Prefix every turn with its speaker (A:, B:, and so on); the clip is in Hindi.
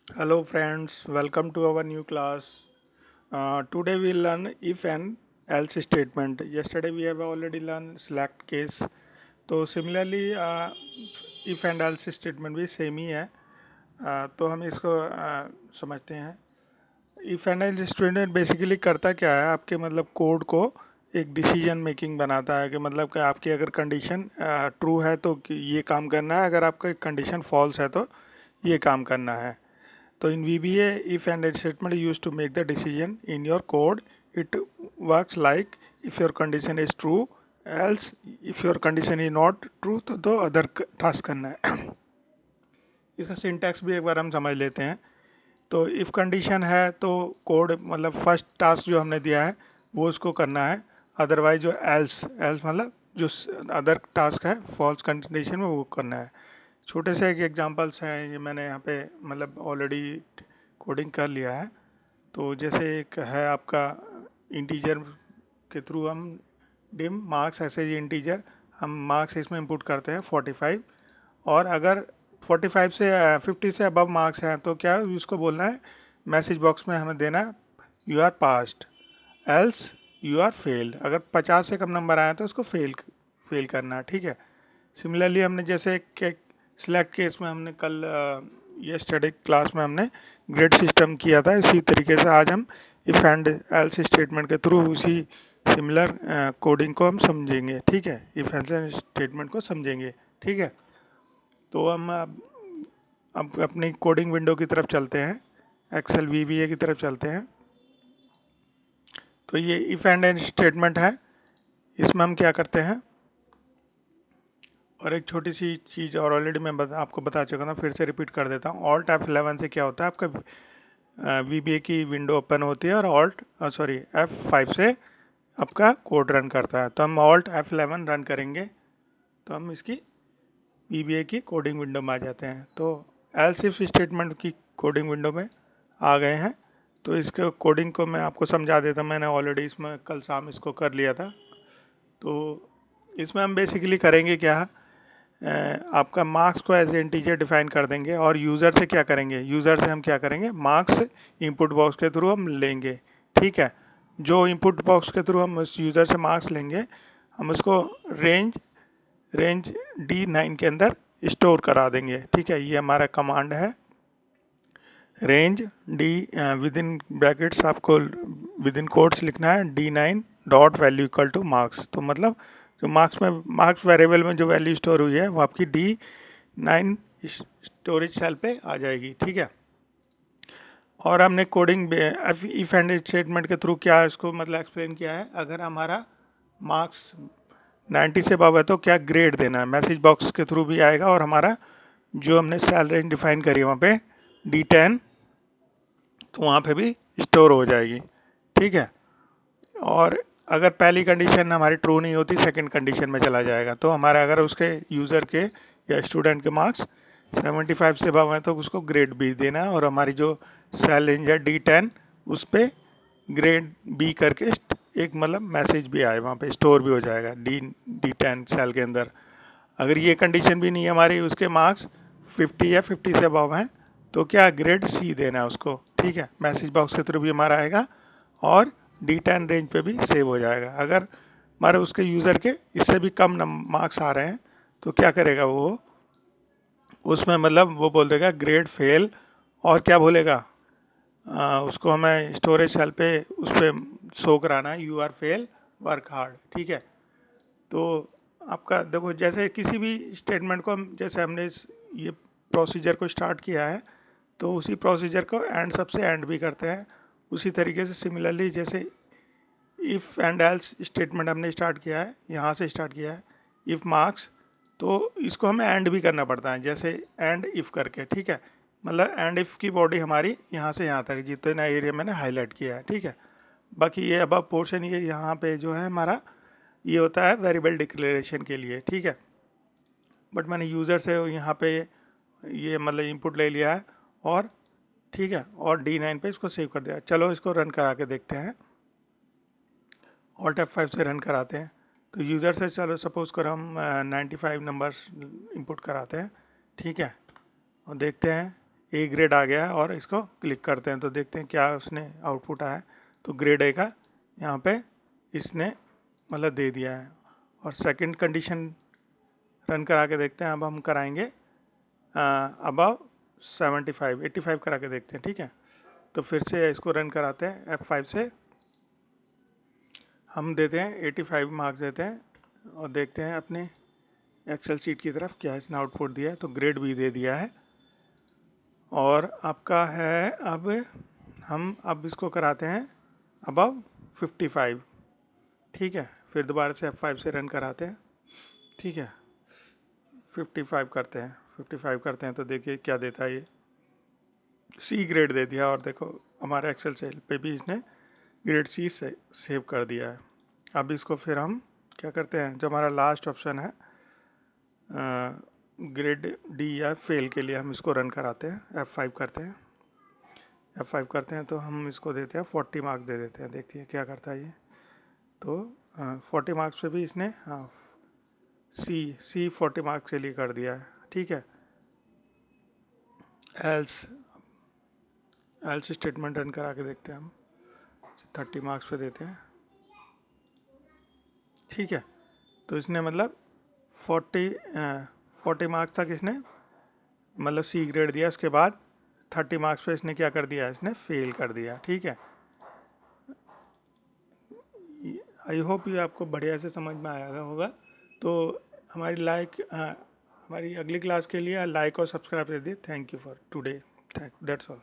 A: Hello friends, welcome to our new class. Today we learn if and else statement. Yesterday we have already learned select case. तो similarly if and else statement भी सेम ही है. तो हम इसको समझते हैं. If and else statement basically करता क्या है, आपके मतलब कोड को एक डिसीजन मेकिंग बनाता है कि मतलब कि आपकी अगर कंडीशन ट्रू है तो ये काम करना है, अगर आपका कंडीशन फॉल्स है तो ये काम करना है. So in VBA, if and else statement is used to make the decision in your code. It works like if your condition is true, else if your condition is not true तो other task करना है. इसका सिंटैक्स भी एक बार हम समझ लेते हैं. तो इफ़ कंडीशन है तो कोड मतलब फर्स्ट टास्क जो हमने दिया है वो उसको करना है. अदरवाइज जो एल्स एल्स मतलब जो अदर टास्क है फॉल्स कंडीशन में वो करना है. छोटे से एक एग्जांपल्स हैं, ये मैंने यहाँ पे मतलब ऑलरेडी कोडिंग कर लिया है. तो जैसे एक है आपका इंटीजर के थ्रू हम डिम मार्क्स ऐसे ही इंटीजर हम मार्क्स इसमें इंपुट करते हैं 45. और अगर 45 से 50 से अबव मार्क्स हैं तो क्या उसको बोलना है मैसेज बॉक्स में हमें देना है you are passed else you are failed. अगर 50 से कम नंबर आए तो उसको फेल करना है. ठीक है. सिमिलरली हमने जैसे सिलेक्ट केस में हमने कल यस्टरडे क्लास में हमने ग्रेड सिस्टम किया था, इसी तरीके से आज हम इफ एंड एल्स स्टेटमेंट के थ्रू उसी सिमिलर कोडिंग को हम समझेंगे. ठीक है, इफ एल्स स्टेटमेंट को समझेंगे. ठीक है. तो हम अब अपनी कोडिंग विंडो की तरफ चलते हैं, एक्सेल वीबीए की तरफ चलते हैं. तो ये इफ एंड एंड स्टेटमेंट है, इसमें हम क्या करते हैं. और एक छोटी सी चीज़ और ऑलरेडी मैं आपको बता चुका था, फिर से रिपीट कर देता हूँ. ऑल्ट F11 से क्या होता है, आपका वीबीए की विंडो ओपन होती है और F5 से आपका कोड रन करता है. तो हम ऑल्ट F11 रन करेंगे तो हम इसकी वीबीए की कोडिंग विंडो में आ जाते हैं. तो एल्स इफ स्टेटमेंट की कोडिंग विंडो में आ गए हैं. तो इसके कोडिंग को मैं आपको समझा देता हूँ, मैंने ऑलरेडी इसमें कल शाम इसको कर लिया था. तो इसमें हम बेसिकली करेंगे क्या, आपका मार्क्स को एज इंटीजर डिफाइन कर देंगे और यूज़र से क्या करेंगे, यूज़र से हम क्या करेंगे मार्क्स इनपुट बॉक्स के थ्रू हम लेंगे. ठीक है. जो इनपुट बॉक्स के थ्रू हम उस यूज़र से मार्क्स लेंगे, हम उसको रेंज D9 के अंदर स्टोर करा देंगे. ठीक है, ये हमारा कमांड है. Range D with in brackets आपको विद इन कोट्स लिखना है D9 dot value equal two marks. तो मतलब जो मार्क्स वेरिएबल में जो वैल्यू स्टोर हुई है वो आपकी D9 स्टोरेज सेल पे आ जाएगी. ठीक है. और हमने कोडिंग इफ एंड स्टेटमेंट के थ्रू क्या इसको मतलब एक्सप्लेन किया है. अगर हमारा मार्क्स 90 से अबव है तो क्या ग्रेड देना है, मैसेज बॉक्स के थ्रू भी आएगा और हमारा जो हमने सेल रेंज डिफाइन करी है वहाँ पे D10 तो वहाँ पे भी स्टोर हो जाएगी. ठीक है. और अगर पहली कंडीशन हमारी ट्रू नहीं होती सेकंड कंडीशन में चला जाएगा. तो हमारा अगर उसके यूज़र के या स्टूडेंट के मार्क्स 75 से अबव हैं तो उसको ग्रेड बी देना है और हमारी जो सेल रेंज है D10 उस पर ग्रेड बी करके एक मतलब मैसेज भी आए वहाँ पे स्टोर भी हो जाएगा D10 सेल के अंदर. अगर ये कंडीशन भी नहीं है हमारी, उसके मार्क्स 50 या 50 से अबव हैं तो क्या ग्रेड सी देना है उसको. ठीक है. मैसेज बॉक्स के थ्रू भी हमारा आएगा और D10 रेंज पे भी सेव हो जाएगा. अगर हमारे उसके यूज़र के इससे भी कम मार्क्स आ रहे हैं तो क्या करेगा वो, उसमें मतलब वो बोल देगा ग्रेड फेल और क्या बोलेगा, उसको हमें स्टोरेज सेल पे उस पर शो कराना है you are fail work hard. ठीक है. तो आपका देखो जैसे किसी भी स्टेटमेंट को हम जैसे हमने ये प्रोसीजर को स्टार्ट किया है तो उसी प्रोसीजर को एंड सबसे एंड भी करते हैं. उसी तरीके से सिमिलरली जैसे इफ़ एंड एल्स स्टेटमेंट हमने स्टार्ट किया है, यहाँ से स्टार्ट किया है इफ़ मार्क्स, तो इसको हमें एंड भी करना पड़ता है जैसे एंड इफ़ करके. ठीक है. मतलब एंड इफ़ की बॉडी हमारी यहाँ से यहाँ तक जितना एरिया मैंने हाईलाइट किया है. ठीक है. बाकी ये अब पोर्शन ये यहाँ पे जो है हमारा ये होता है वेरिएबल डिक्लेरेशन के लिए. ठीक है. बट मैंने यूज़र से यहाँ पे ये मतलब इनपुट ले लिया है और ठीक है और D9 पे इसको सेव कर दिया. चलो इसको रन करा के देखते हैं. ऑल्ट F5 से रन कराते हैं. तो यूज़र से चलो सपोज़ करो हम 95 नंबर इनपुट कराते हैं. ठीक है. और देखते हैं ए ग्रेड आ गया है और इसको क्लिक करते हैं तो देखते हैं क्या उसने आउटपुट आया है। तो ग्रेड ए का यहाँ पे इसने मतलब दे दिया है। और सेकंड कंडीशन रन करा के देखते हैं। अब हम कराएंगे अबव 75 85 करा के देखते हैं, ठीक है। तो फिर से इसको रन कराते हैं F5 से, हम देते हैं 85 मार्क्स देते हैं और देखते हैं अपने एक्सेल शीट की तरफ क्या इसने आउटपुट दिया है। तो ग्रेड भी दे दिया है और आपका है अब इसको कराते हैं अबव 55, ठीक है। फिर दोबारा से F5 से रन कराते हैं, ठीक है। 55 करते हैं तो देखिए क्या देता है, ये सी ग्रेड दे दिया। और देखो हमारे एक्सेल सेल पे भी इसने ग्रेड सी से सेव कर दिया है। अब इसको फिर हम क्या करते हैं, जो हमारा लास्ट ऑप्शन है ग्रेड डी या फेल के लिए, हम इसको रन कराते हैं। F5 करते हैं, F5 करते हैं तो हम इसको देते हैं 40 मार्क्स दे देते हैं। देखिए क्या करता है ये। तो 40 मार्क्स पे भी इसने सी 40 मार्क्स के लिए कर दिया है, ठीक है। एल्स स्टेटमेंट रन करा के देखते हैं हम, 30 मार्क्स पे देते हैं, ठीक है। तो इसने मतलब 40 मार्क्स तक इसने मतलब सी ग्रेड दिया। उसके बाद 30 मार्क्स पे इसने क्या कर दिया, इसने फेल कर दिया, ठीक है। आई होप ये आपको बढ़िया से समझ में आया होगा। तो हमारी अगली क्लास के लिए लाइक और सब्सक्राइब कर दीजिए। Thank you for today, that's all.